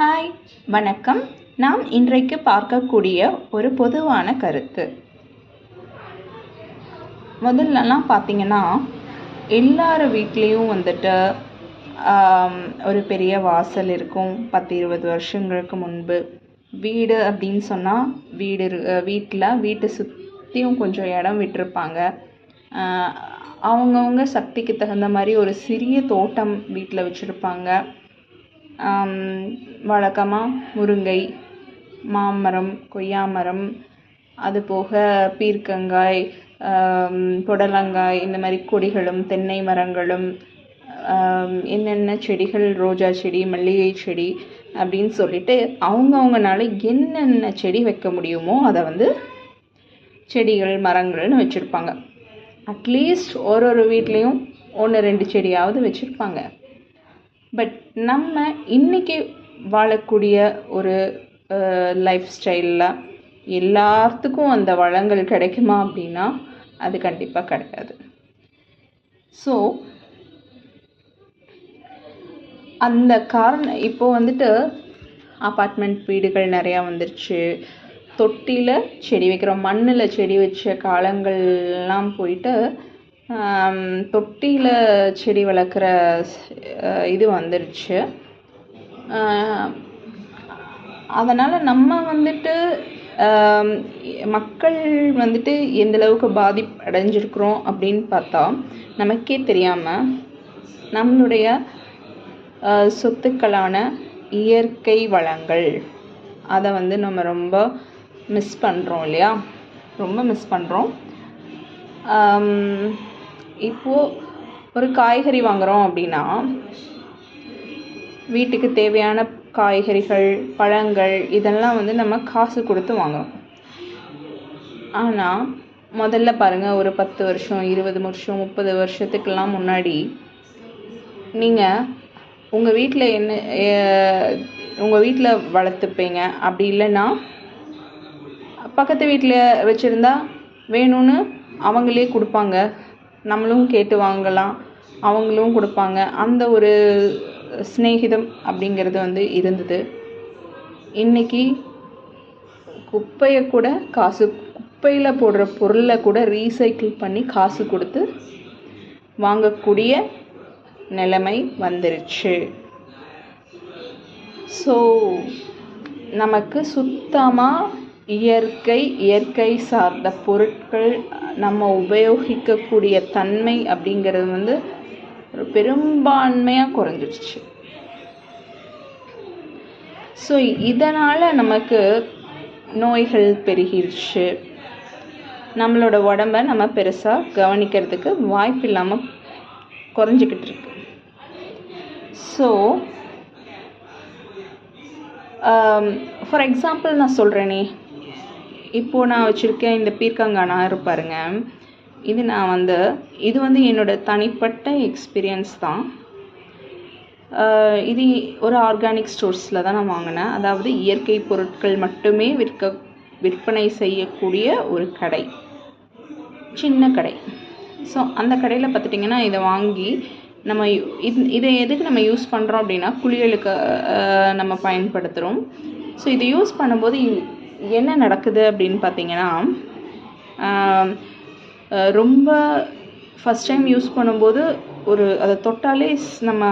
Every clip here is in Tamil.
ஹாய், வணக்கம். நாம் இன்றைக்கு பார்க்கக்கூடிய ஒரு பொதுவான கருத்து. முதல்லலாம் பார்த்திங்கன்னா எல்லார் வீட்லேயும் வந்துட்டு ஒரு பெரிய வாசல் இருக்கும். 10-20 வருஷங்களுக்கு முன்பு வீடு அப்படின்னு சொன்னால் வீட்டை சுற்றியும் கொஞ்சம் இடம் விட்டுருப்பாங்க. அவங்கவுங்க சக்திக்கு தகுந்த மாதிரி ஒரு சிறிய தோட்டம் வீட்டில் வச்சுருப்பாங்க. வழக்கமாக முருங்கை, மாமரம், கொய்யாமரம், அதுபோக பீர்க்கங்காய், புடலங்காய், இந்த மாதிரி கொடிகளும் தென்னை மரங்களும், என்னென்ன செடிகள், ரோஜா செடி, மல்லிகை செடி அப்படின்னு சொல்லிட்டு அவங்கவுங்கனால என்னென்ன செடி வைக்க முடியுமோ அதை செடிகள் மரங்கள்னு வச்சுருப்பாங்க. அட்லீஸ்ட் ஒரு வீட்லேயும் 1-2 செடியாவது வச்சுருப்பாங்க. பட் நம்ம இன்றைக்கி வாழக்கூடிய ஒரு லைஃப் ஸ்டைலில் எல்லாத்துக்கும் அந்த வளங்கள் கிடைக்குமா அப்படின்னா அது கண்டிப்பாக கிடையாது. ஸோ அந்த காரணம் இப்போது அப்பார்ட்மெண்ட் வீடுகள் நிறையா வந்துருச்சு. தொட்டியில் செடி வைக்கிறோம். மண்ணில் செடி வச்ச காலங்கள்லாம் போயிட்டு தொட்டியில் செடி வளர்க்குற இது வந்துருச்சு. அதனால் நம்ம மக்கள் எந்தளவுக்கு பாதிப்பு அடைஞ்சிருக்கிறோம் அப்படின்னு பார்த்தா நமக்கே தெரியாமல் நம்மளுடைய சொத்துக்களான இயற்கை வளங்கள் அதை நம்ம ரொம்ப மிஸ் பண்ணுறோம் இல்லையா? ரொம்ப மிஸ் பண்ணுறோம். இப்போது ஒரு காய்கறி வாங்குகிறோம் அப்படின்னா வீட்டுக்கு தேவையான காய்கறிகள், பழங்கள் இதெல்லாம் நம்ம காசு கொடுத்து வாங்குகிறோம். ஆனால் முதல்ல பாருங்கள், ஒரு 10 வருஷம், 20 வருஷம், 30 வருஷத்துக்கெல்லாம் முன்னாடி நீங்கள் உங்கள் வீட்டில் வளர்த்துப்பீங்க. அப்படி இல்லைன்னா பக்கத்து வீட்டில் வச்சுருந்தா வேணும்னு அவங்களே கொடுப்பாங்க. நம்மளும் கேட்டு வாங்கலாம், அவங்களும் கொடுப்பாங்க. அந்த ஒரு ஸ்நேகிதம் அப்படிங்கிறது இருந்தது. இன்றைக்கி குப்பையில் போடுற பொருளை கூட ரீசைக்கிள் பண்ணி காசு கொடுத்து வாங்கக்கூடிய நிலைமை வந்துருச்சு. ஸோ நமக்கு சுத்தமாக இயற்கை சார்ந்த பொருட்கள் நம்ம உபயோகிக்கக்கூடிய தன்மை அப்படிங்கிறது ஒரு பெரும்பான்மையாக குறைஞ்சிடுச்சு. ஸோ இதனால் நமக்கு நோய்கள் பெருகிடுச்சு. நம்மளோட உடம்பை நம்ம பெருசாக கவனிக்கிறதுக்கு வாய்ப்பு இல்லாமல் குறைஞ்சிக்கிட்டு இருக்கு. ஸோ ஃபார் எக்ஸாம்பிள் நான் சொல்கிறேனே, இப்போது நான் வச்சுருக்கேன் இந்த பீர்க்கங்காய் நார் பாருங்க. இது இது என்னோட தனிப்பட்ட எக்ஸ்பீரியன்ஸ் தான். இது ஒரு ஆர்கானிக் ஸ்டோர்ஸில் தான் நான் வாங்கினேன். அதாவது இயற்கை பொருட்கள் மட்டுமே விற்பனை செய்யக்கூடிய ஒரு கடை, சின்ன கடை. ஸோ அந்த கடையில் பார்த்துட்டிங்கன்னா இதை வாங்கி இதை எதுக்கு நம்ம யூஸ் பண்ணுறோம் அப்படின்னா குளியலுக்கு நம்ம பயன்படுத்துகிறோம். ஸோ இதை யூஸ் பண்ணும்போது என்ன நடக்குது அப்படின்னு பார்த்தீங்கன்னா, ரொம்ப ஃபஸ்ட் டைம் யூஸ் பண்ணும்போது அதை தொட்டாலே நம்ம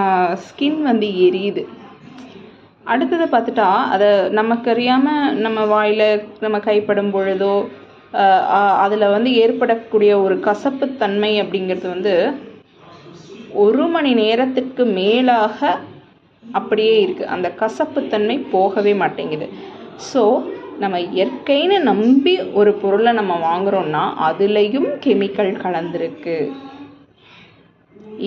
ஸ்கின் எரியுது. அடுத்தது பார்த்துட்டா அதை நமக்கு அறியாமல் நம்ம வாயில் நம்ம கைப்படும் பொழுதோ அதில் ஏற்படக்கூடிய ஒரு கசப்புத்தன்மை அப்படிங்கிறது 1 மணி நேரத்துக்கு மேலாக அப்படியே இருக்குது. அந்த கசப்புத்தன்மை போகவே மாட்டேங்குது. ஸோ நம்ம இயற்கைன்னு நம்பி ஒரு பொருளை நம்ம வாங்குகிறோன்னா அதுலேயும் கெமிக்கல் கலந்துருக்கு.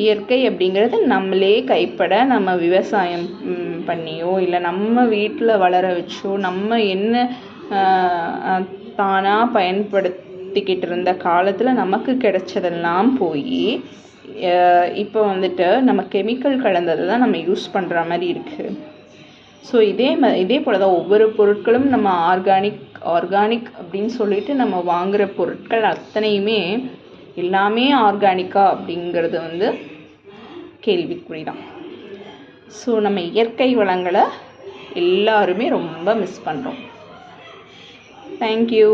இயற்கை அப்படிங்கிறது நம்மளே கைப்பட நம்ம விவசாயம் பண்ணியோ இல்லை நம்ம வீட்டில் வளர வச்சோ நம்ம என்ன தானாக பயன்படுத்திக்கிட்டு இருந்த காலத்தில் நமக்கு கிடைச்சதெல்லாம் போய் இப்போ நம்ம கெமிக்கல் கலந்ததை தான் நம்ம யூஸ் பண்ணுற மாதிரி இருக்குது. ஸோ இதே போல் தான் ஒவ்வொரு பொருட்களும் நம்ம ஆர்கானிக் அப்படின்னு சொல்லிட்டு நம்ம வாங்குகிற பொருட்கள் அத்தனையுமே எல்லாமே ஆர்கானிக்கா அப்படிங்கிறது கேள்விக்குறி தான். ஸோ நம்ம இயற்கை வளங்களை எல்லாருமே ரொம்ப மிஸ் பண்ணுறோம். தேங்க்யூ.